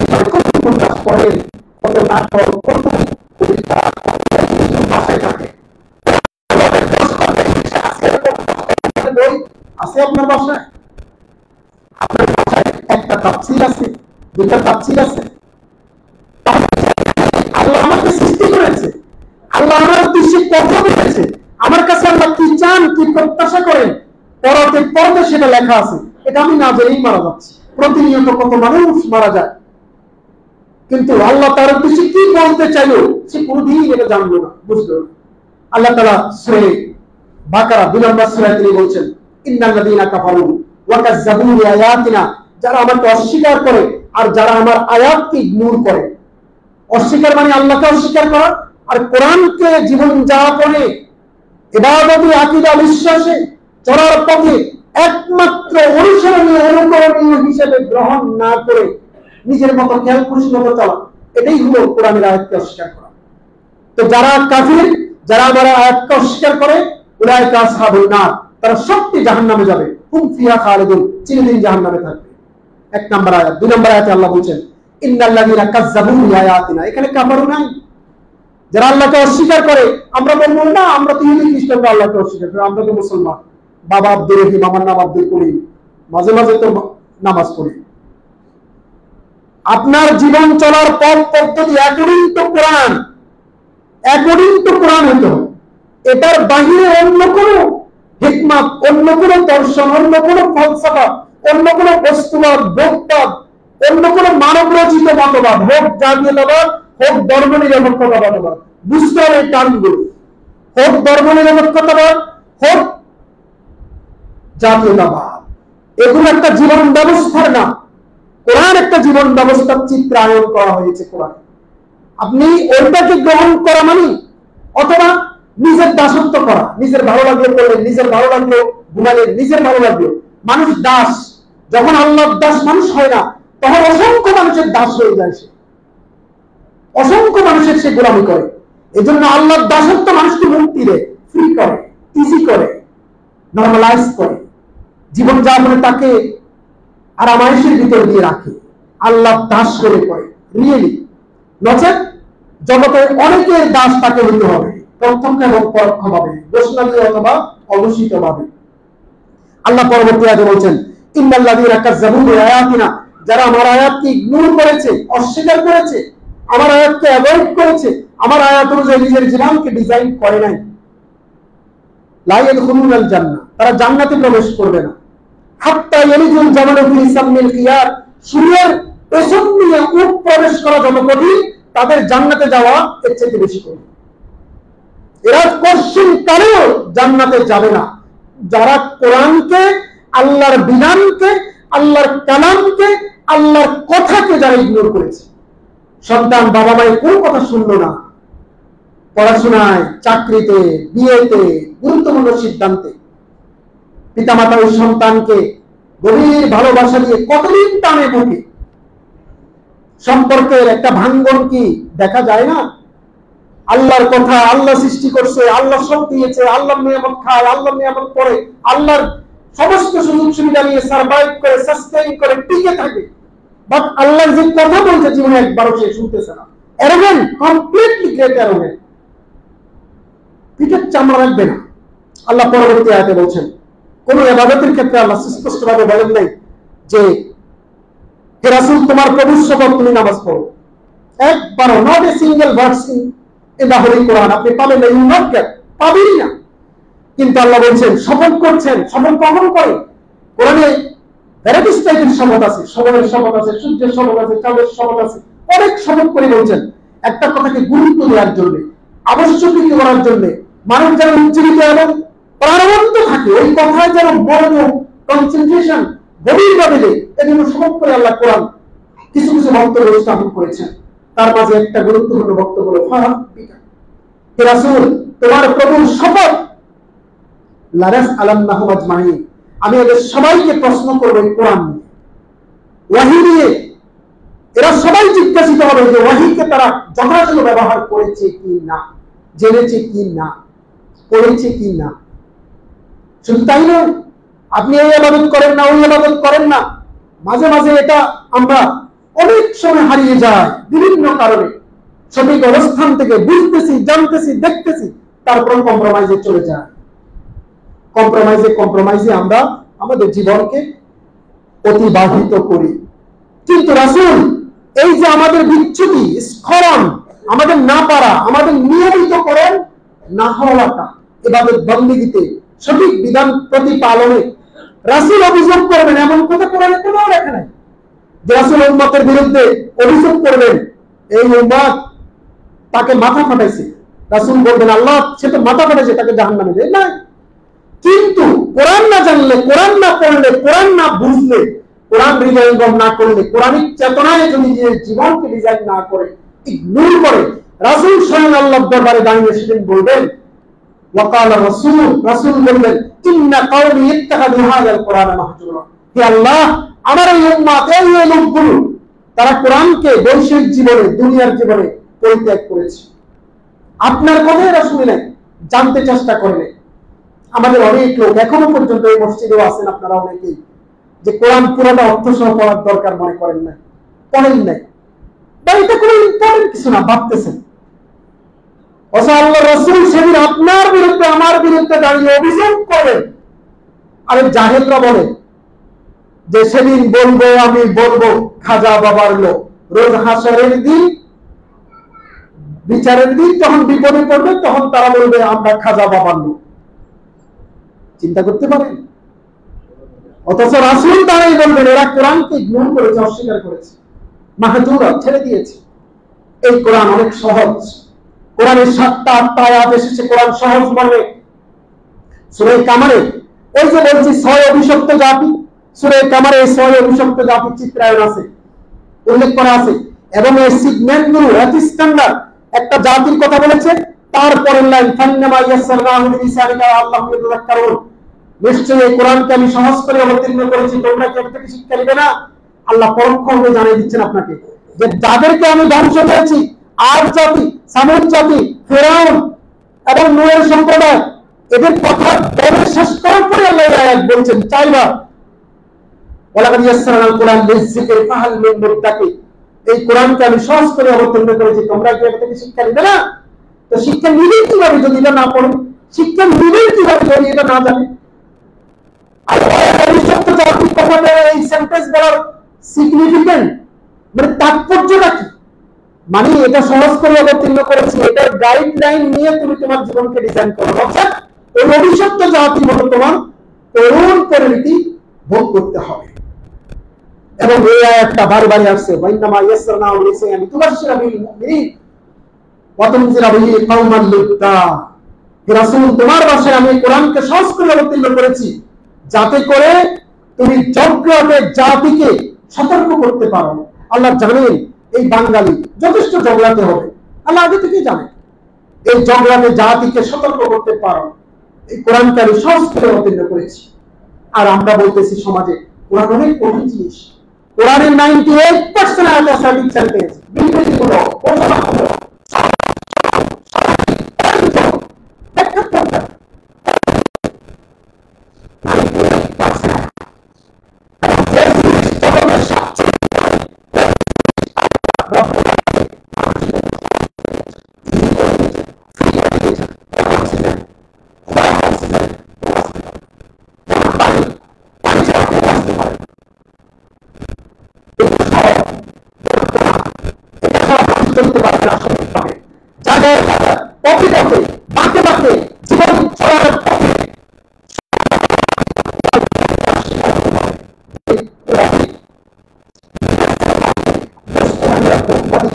পড়েন, কত নাটক, কত কবিতা ভাষায় থাকে বই আছে আপনার বাসায়? আপনার বাসায় একটা তাফসীর আছে, দুটা তাফসীর আছে? আল্লাহ আমাকে সৃষ্টি করেছে, আল্লাহ আমার উদ্দেশ্যে কথা বলেছে, আমার কাছে আল্লাহ কি চান, কি প্রত্যাশা করেন, পরতে পরতে সেটা লেখা আছে। এটা আমি না জেনেই মারা যাচ্ছি। প্রতিনিয়ত কত মানুষ মারা যায়, কিন্তু আল্লাহ তার উদ্দেশ্যে কি বলতে চাইলো সে কোনদিন এটা জানলো না, বুঝলো না। আল্লাহ তাআলা সূরা বাকারা 2 নম্বর সূরায় তিনি বলছেন, ইন্নাল্লাযীনা কাফারু ওয়া কাযযাবু বিআয়াতিনা, যারা আমাকে অস্বীকার করে আর যারা আমার আয়াতকে ইগনোর করে। অস্বীকার মানে আল্লাহকে অস্বীকার করা, আর কোরআনকে জীবন যাপনে, ইবাদতে, আকীদা, বিশ্বাসে চলার পথে একমাত্র অনুসরণীয়, অনুকরণীয় হিসেবে গ্রহণ না করে নিজের মতো খেয়াল খুশি মতো চলা, এটাই হলো কোরআনের আয়াতকে অস্বীকার করা। তো যারা কাফির, যারা আমার আয়াতকে অস্বীকার করে, উলাইকা আসহাবুন নার, তারা সত্যি জাহান্নামে যাবে, হুম ফিহা খালিদুন, চিরদিন জাহান্নামে থাকবে। 1 নম্বর আয়াত। 2 নম্বর আয়াতে আল্লাহ বলছেন ইন্নাল্লাযীনা কাযযাবু বিআয়াতিনা, এখানে কাফারু নাই। যারা আল্লাহকে অস্বীকার করে, আমরা বলবো না আমরা তো ইহুদি খ্রিস্টানরা আল্লাহকে অস্বীকার করি, আমরা তো মুসলমান, বাবা আব্দুল রহিম, আমার নাম আব্দুল করিম, মাঝে মাঝে তো নামাজ পড়ি। আপনার জীবন চলার পথ পদ্ধতি according to Quran, according to Quran হতে হবে। এটার বাহিরে অন্য কোনো হিকমত, অন্য কোনো দর্শন, অন্য কোনো ফলসফা, অন্য কোনো বস্তুবাদ, ভোগবাদ, অন্য কোনো মানব রচিত মতবাদ, হোক জাতীয়তাবাদ, হোক ধর্মনিরপেক্ষতাবাদ, বুঝতে হবে এই টার্মগুলো। হোক ধর্মনিরপেক্ষতাবাদ, হোক জাতীয়তাবাদ, এগুলো একটা জীবন ব্যবস্থার না। কোরআন একটা জীবন ব্যবস্থার চিত্রায়ন করা হয়েছে কোরআনে। আপনি ওইটাকে গ্রহণ করা মানে, অথবা নিজের দাসত্ব করা, নিজের ভালো লাগলো করলেন, নিজের ভালো লাগলো ঘুমালেন, নিজের ভালো লাগলো। মানুষ দাস, যখন আল্লাহর দাস মানুষ হয় না, তখন অসংখ্য মানুষের দাস হয়ে যায়, সে অসংখ্য মানুষের সে গোলামি করে। এই জন্য আল্লাহর দাসত্ব মানুষকে মুক্তি দেয়, ফ্রি করে, ইজি করে, নর্মালাইজ করে, জীবন যাপনে তাকে আরামায়েশের ভিতর দিয়ে রাখে, আল্লাহ দাস করে করে রিয়েলি। নচেত জগতে অনেকের দাস তাকে হতে হবে, প্রত্যক্ষ এবং পরোক্ষভাবে, ঘোষণালীয় অথবা অঘোষিতভাবে। আল্লাহ পরবর্তী আয়াতে বলছেন, ইন্নাল্লাযীনা কাযযাবু বিআয়াতিনা, যারা আমার আয়াতকে ইগনোর করেছে, অস্বীকার করেছে, আমার আয়াতকে অ্যাভয়েড করেছে, আমার আয়াত অনুযায়ী নিজের জীবনকে ডিজাইন করে নাই, লা ইয়াদখুলুনাল জান্নাহ, তারা জান্নাতে প্রবেশ করবে না। হাত্তা ইয়ালিজুল জামালু ফি সামিল খিয়ার, সূর্যের পেছন দিয়ে উট প্রবেশ করা যত কঠিন, তাদের জান্নাতে যাওয়া এর চেয়ে বেশি কঠিন। এরা কোশ্চিন কালেও জান্নাতে যাবে না, যারা কোরআনকে, আল্লাহর বিধানকে, আল্লাহর কালামকে, আল্লাহর কথাকে যারা ইগনোর করেছে। সন্তান বাবা মায়ের কোনো কথা শুনলো না, পড়াশোনায়, চাকরিতে, বিয়েতে, গুরুত্বপূর্ণ সিদ্ধান্তে পিতামাতা ওই সন্তানকে গভীর ভালোবাসা দিয়ে কতদিন টানে মুখে, সম্পর্কের একটা ভাঙ্গন কি দেখা যায় না? আল্লাহর কথা, আল্লাহ সৃষ্টি করছে, আল্লাহ সব দিয়েছে, আল্লাহ নিয়ামত খায়, আল্লাহ নিয়ামত করে, আল্লাহর সমস্ত সুযোগ সুবিধা নিয়ে সার্ভাইভ করে, সাস্টেইন করে, টিকে থাকে। বাট আল্লাহর যে কথা বলছে জীবনে একবারও সে শুনতেছে না। অ্যারোগেন্ট, কমপ্লিটলি গ্রেট অ্যারোগেন্ট, পিঠের চামড়া রাখবে না। আল্লাহ পরবর্তী আয়াতে বলছেন, কোন ইবাদতের ক্ষেত্রে আল্লাহ স্পষ্টভাবে বলেন নাই যে হে রাসূল তোমার প্রভুর শপথ তুমি নামাজ পড়ো, একবারও, not a single verse in the holy Quran আপনি পাবেন না, ইউ নট গেট, পাবেনই না। কিন্তু আল্লাহ বলছেন শপথ করছেন, শপথ কখন করে? কোরআনে ভ্যারাইটিস টাইপের শপথ আছে, সময়ের শপথ আছে, সূর্যের শপথ আছে, চাঁদের শপথ আছে, অনেক শপথ করে বলছেন একটা কথাকে গুরুত্ব দেওয়ার জন্য, আবশ্যকীয় করার জন্য, মানুষ যেন উজ্জীবিত এবং প্রাণবন্ত থাকে, ওই কথায় যেন মনোযোগ, কনসেন্ট্রেশন গভীরভাবে দেয়। এজন্য শপথ করে আল্লাহ কোরআন কিছু কিছু বক্তব্য স্থাপন করেছেন। তার মাঝে একটা গুরুত্বপূর্ণ বক্তব্য হলো, হে রাসূল তোমার প্রভুর শপথ, লারাস আলান্নাহুম আজমাইন, আমি এদের সবাইকে প্রশ্ন করব এই কোরআন নিয়ে, ওয়াহী নিয়ে। এরা সবাই জিজ্ঞাসিত হবে যে ওয়াহীকে তারা যথাযথ ব্যবহার করেছে কি না, জেনেছে কি না, পড়েছে কি না। শুধু তাই নয়, আপনি এই ইবাদত করেন না, ওই ইবাদত করেন না, মাঝে মাঝে এটা আমরা অনেক সময় হারিয়ে যায় বিভিন্ন কারণে। সঠিক অবস্থান থেকে বুঝতেছি, জানতেছি, দেখতেছি, তারপর কম্প্রোমাইজে চলে যায়। কম্প্রোমাইজে আমরা আমাদের জীবনকে অতিবাহিত করি। কিন্তু রাসূল এই যে আমাদের বিচ্যুতি, স্খলন, আমাদের না পারা, আমাদের নিয়মিত করেন না হওয়াটা, ইবাদত বন্দেগীতে সঠিক বিধান প্রতিপালনে রাসূল অভিযোগ করবেন, এমন কথা কোরআনে কোথাও লেখা নাই যে রাসূল উম্মতের বিরুদ্ধে অভিযোগ করবেন এই উম্মত তাকে মাথা ফাটাইছে। রাসূল বলবেন আল্লাহ সে তো মাথা ফাটাইছে, তাকে জাহান্নামে দেয় না। কিন্তু কোরআন না জানলে, কোরআন না পড়লে, কোরআন না বুঝলে, কোরআন হৃদয়ঙ্গম না করলে, কোরআনিক চেতনায় যদি জীবনকে ডিজাইন না করে, ইগনোর করে, রাসূল স্বয়ং আল্লাহর দরবারে দাঁড়িয়ে সেদিন বলবেন, ওয়াকালা রাসূল, রাসূল বলবেন, ইন্না কওমি ইত্তাখাযু হাযাল কোরআন মাহজুরা, হে আল্লাহ আমার এই উম্মত, এই লোকগুলো তারা কোরআনকে বৈশ্বিক জীবনে, দুনিয়ার জীবনে পরিত্যাগ করেছে। আপনার কথাই রাসূল নেই, জানতে চেষ্টা করলেন। আমাদের অনেক লোক এখনো পর্যন্ত এই মসজিদেও আছেন আপনারা অনেকেই, যে কোরআন পুরোটা অর্থ সহ পড়ার দরকার মনে করেন না, পড়েন নাই, বা এটা কোনো ইম্পর্টেন্ট কিছু না ভাবতেছেন। আল্লাহ রাসূল সেদিন আপনার বিরুদ্ধে আমার বিরুদ্ধে দাঁড়িয়ে অভিযোগ করেন। আরে জাহেলরা বলে যে সেদিন বলবো, আমি বলবো খাজা বাবার লোক। রোজ হাসরের দিন, বিচারের দিন যখন বিপদে পড়বে তখন তারা বলবে আমরা খাজা বাবার লোক। চিন্তা করতে পারেন? অথচ রাসূল তারাই বলবেন এরা কোরআনকে গ্রহণ করেছে, অস্বীকার করেছে, মাহজুরা ছেড়ে দিয়েছে। এই কোরআন অনেক সহজ। কোরআনের 7টা 8টা আয়াত এসেছে কোরআন সহজ মর্মে। সূরা কামারে ওই যে বলছি 6 অভিশপ্ত জাতি, সূরা কামারে 6 অভিশপ্ত জাতির চিত্রায়ন আছে, উল্লেখ করা আছে। এবং এই সিগন্যালগুলো স্ট্যান্ডার্ড একটা জাতির কথা বলেছে। তারপরের লাইন ফান্নামা ইয়াসসারনাহু বিলিসানিকা আল্লাহু ইয়াতাযাক্কারুন, নিশ্চয়ই এই কোরআনকে আমি সহজ করে অবতীর্ণ করেছি, তোমরা কি এর থেকে শিক্ষা নিবে না? আল্লাহ পরোক্ষভাবে জানিয়ে দিচ্ছেন আপনাকে যে যাদেরকে আমি ধ্বংস করেছি, আদ জাতি, সামুদ জাতি, ফিরআউন এবং নূহের সম্প্রদায়, এদের কথা বলে শেষ করার পরে আল্লাহ আয়াত বলছেন চাইবার ওয়ালাকাদ ইয়াসসারনাল কুরআন লিযিকরি ফাহাল মিন মুদ্দাকির, এই কোরআনকে আমি সহজ করে অবতীর্ণ করেছি, তোমরা কি এর থেকে শিক্ষা নিবে না? তো শিক্ষা নিবে কিভাবে যদি এটা না পড়ে? শিক্ষা নিবে কিভাবে যদি এটা না জানে? এই সেন্টেন্স বলার সিগনিফিকেন্ট মানে তাৎপর্যটা কি? মানে এটা সহজ করে অবতীর্ণ করেছি, এটার গাইডলাইন নিয়ে তুমি তোমার জীবনকে ডিজাইন করো, অর্থাৎ এই অভিশপ্ত জাতির মতো তোমার করুণ পরিণতি ভোগ করতে হবে। এবং এই আয়াতটা বারবার আসছে, ওয়াইন্নামা ইয়াসসারনাহু লিসানি তুবাশশিরা বিল মুমিনিন ওয়া তুনজিরা বিহি কওমান লুদ্দা। হে রাসূল, তোমার ভাষায় আমি কোরআনকে সহজ করে অবতীর্ণ করেছি যাতে করে তুমি ঝগড়াটে জাতিকে সতর্ক করতে পারো। আল্লাহ জানেন এই বাঙালি যথেষ্ট ঝগড়াতে হবে, আল্লাহ আগে থেকেই জানেন। এই ঝগড়াটে জাতিকে সতর্ক করতে পারো, এই কোরআনকে আমি সহজ করে অবতীর্ণ করেছি। আর আমরা বলতেছি সমাজে কোরআন অনেক কঠিন জিনিস। কোরআনের 98% আয়াত সঠিক সেন্টেন্স, বিবৃতিগুলো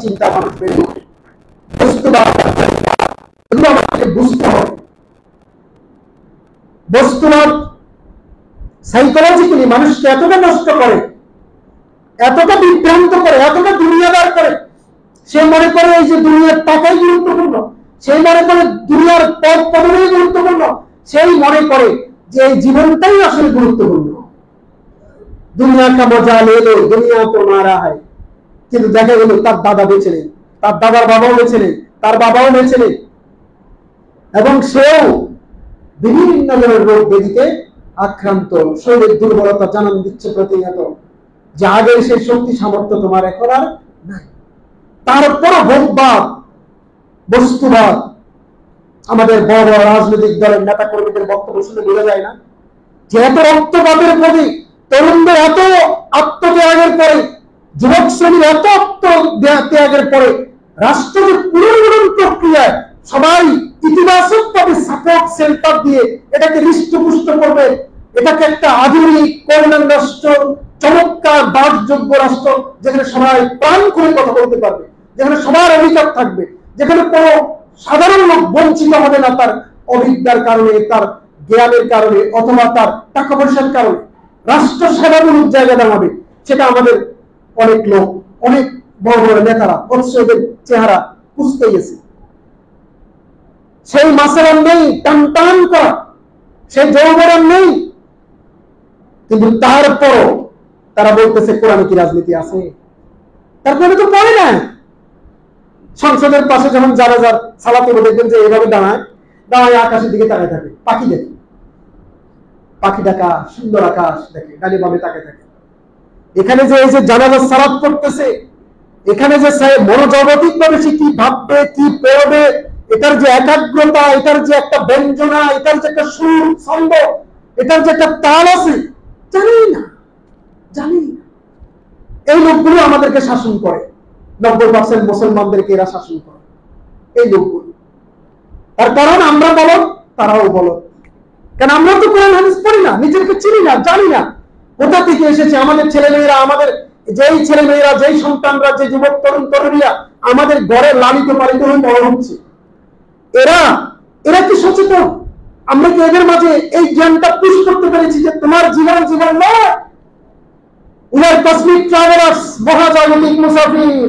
চিন্তা মানুষ বেরিয়ে ওঠে, এগুলো আমাকে বুঝতে হবে। বস্তুবাদ সাইকোলজিক্যালি মানুষকে এতটা নষ্ট করে, এতটা বিভ্রান্ত করে, এতটা দুনিয়াদার করে, সে মনে করে এই যে দুনিয়ার টাকাই গুরুত্বপূর্ণ, সেই মনে করে দুনিয়ার পদ পদবী গুরুত্বপূর্ণ, সেই মনে করে যে এই জীবনটাই আসলে গুরুত্বপূর্ণ। দুনিয়া কা মজা লে লো, দুনিয়া তো মারা হয়। কিন্তু দেখা গেল তার দাদা বেঁচে নেই, তার দাদার বাবাও বেঁচে নেই, তার বাবাও বেঁচে নেই, এবং সেও বিভিন্ন ধরনের রোগ ব্যাধিতে আক্রান্ত, শরীরের দুর্বলতা জানান দিচ্ছে প্রতিনিয়ত যে আগের সেই শক্তি সামর্থ্য তোমার এখন আর নাই। তারপর ভোগবাদ, বস্তুবাদ, আমাদের বড় বড় রাজনৈতিক দলের নেতা কর্মীদের বক্তব্য শুনে বোঝা যায় না যে এত রক্তপাতের প্রতি, তরুণদের এত আত্মত্যাগের পরে, যুবক শ্রেণীর এত আত্মত্যাগের পরে রাষ্ট্র যে পুনর্গঠন প্রক্রিয়ায় সবাই ইতিবাচক ভাবে সাপোর্ট সেন্টার দিয়ে এটাকে হৃষ্টপুষ্ট করবে, এটাকে একটা আধুনিক কল্যাণ রাষ্ট্র, চমৎকার বাসযোগ্য রাষ্ট্র, যেখানে সবাই প্রাণ খুলে কথা বলতে পারবে, যেখানে সবার অধিকার থাকবে, যেখানে কোনো সাধারণ লোক বঞ্চিত হবে না তার অবিদ্যার কারণে, তার জ্ঞানের কারণে, অথবা তার টাকা পয়সার কারণে। রাষ্ট্র সেবামূলক জায়গা দাঁড়াবে, সেটা আমাদের অনেক লোক, অনেক বড় বড় নেতারা অথচ এদের চেহারা পুষতে গেছে। সেই মাসালাম নেই, টান টান করা সেই যৌবন নেই, কিন্তু তারপরও তারা বলতেছে কোরআনে কি রাজনীতি আছে? তারপরে তো পড়ে না। সংসদের পাশে যখন জানাজার সালাতে দেখবেন যে এইভাবে দাঁড়ায় দাঁড়ায় আকাশের দিকে তাকায় থাকে, পাখি দেখে, পাখি দেখা, সুন্দর আকাশ দেখে, ডানে বামে তাকায় থাকে। এখানে যে এই যে জানাজার সালাত পড়তেছে, এখানে যে মনোজাগতিক ভাবে সে কি ভাববে, কি পড়বে, এটার যে একাগ্রতা, এটার যে একটা ব্যঞ্জনা, এটার যে একটা সুর ছন্দ, এটার যে একটা তাল আছে, জানি না। এই লোকগুলো আমাদেরকে শাসন করে, 90% মুসলমানদেরকে এরা শাসন করে, এই লোকগুলো। তার কারণ আমরা বলো, তারাও বলো। কারণ আমরা তো কোরআন হাদিস পড়ি না, নিজেকে চিনি না, জানি না কোথা থেকে এসেছে আমাদের ছেলেমেয়েরা, আমাদের যেই ছেলেমেয়েরা, যেই সন্তানরা, যে যুবক তরুণ তরুণীরা আমাদের ঘরে লালিত পালিত হয়ে বড় হচ্ছে, এরা কি সচেতন? আমরা কি এদের মাঝে এই জ্ঞানটা পুশ করতে পেরেছি যে তোমার জীবন নয়, উনার কসমিক ট্রাভেলার্স, মহাজাগতিক মুসাফির,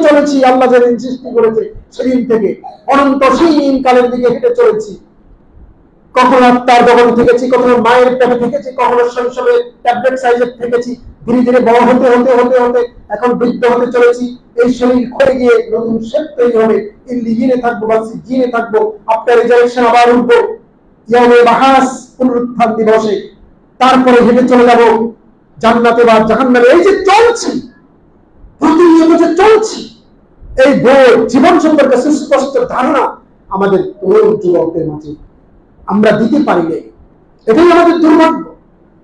চলেছি আল্লাহ যেদিন সৃষ্টি করেছে সেদিন থেকে অনন্ত সীম কালের দিকে হেঁটে চলেছি। কখনো তার দখল থেকেছি, কখনো মায়ের পেটে থেকেছি, কখনো শৈশবে ট্যাবলেট সাইজের থেকেছি, ধীরে ধীরে বড় হতে হতে হতে হতে এখন বৃদ্ধ হতে চলেছি। এই শরীর ক্ষয়ে গিয়ে নতুন শেপ তৈরি হবে, ইল্লিজিনে থাকবো বা সিজিনে থাকবো, আফটার রিজারেকশন আবার উঠবো ইয়াউমে বাহাস, পুনরুত্থান দিবসে। তারপরে হেঁটে চলে যাব জান্নাতে বা জাহান্নামে। এই যে চলছি, প্রতিনিয়ত যে চলছি, এই বোধ, জীবন সম্পর্কে সুস্পষ্ট ধারণা আমাদের তরুণ যুবকদের মাঝে আমরা দিতে পারি না। এটাই আমাদের দুর্ভাগ্য।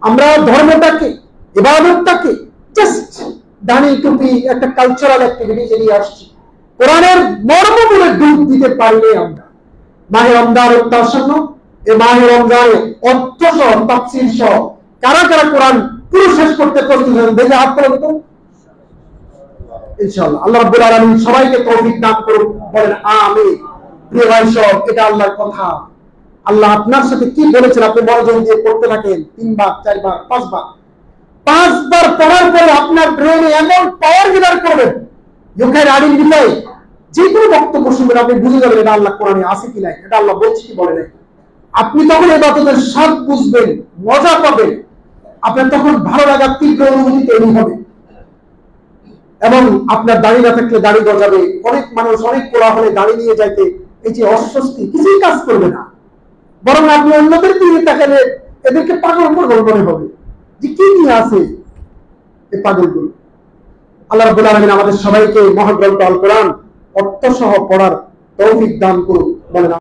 আমরা ধর্মটাকে, ইবাদতটাকে জাস্ট দানি টুপি একটা কালচারাল অ্যাক্টিভিটি এড়িয়ে আসছি, কোরআনের মর্মমূলে ডুব দিতে পারিনি আমরা। মাহে রমজান অত্যাসন্ন, এই মাহে রমজানে অর্থ সহ, তাফসীর সহ কারা কারা কোরআন পুরো শেষ করতে প্রস্তুত হন? দেখে হাত তোলেন তো। ইনশাআল্লাহ আল্লাহ রাব্বুল আলামিন সবাইকে তৌফিক দান করুন, বলেন আমিন। প্রিয় ভাই সব, এটা আল্লাহর কথা। আল্লাহ আপনার সাথে কি বলেছেন আপনি মনোযোগ দিয়ে পড়তে থাকেন। 3 বার 4 বার 5 বার পড়ার পরে আপনার ব্রেনে এমন পাওয়ার গেদার করবেন, ইউ ক্যান আইডেন্টিফাই। যে কোনো বক্তব্য শুনবেন আপনি বুঝে যাবেন এটা আল্লাহ কোরআনে আছে কি নাই, এটা আল্লাহ বলছে কি বলে নাই। আপনি তখন এই বাতের স্বাদ বুঝবেন, মজা পাবেন, আপনার তখন ভালো লাগার তীব্র অনুভূতি তৈরি হবে। এবং আপনার দাড়ি না থাকলে দাড়ি গজাবে। অনেক মানুষ অনেক কোলাহলে দাড়ি নিয়ে যাইতে এই যে অস্বস্তি, কিছুই কাজ করবে না, বরং আপনি অন্যদের দিকে তাকালে এদেরকে পাগল মনে হবে যে কি নিয়ে আছে এই পাগলগুলো। আল্লাহ রাব্বুল আলামিন আমাদের সবাইকে মহাগ্রন্থ আল কোরআন অর্থ সহ পড়ার তৌফিক দান করুন, বলেন।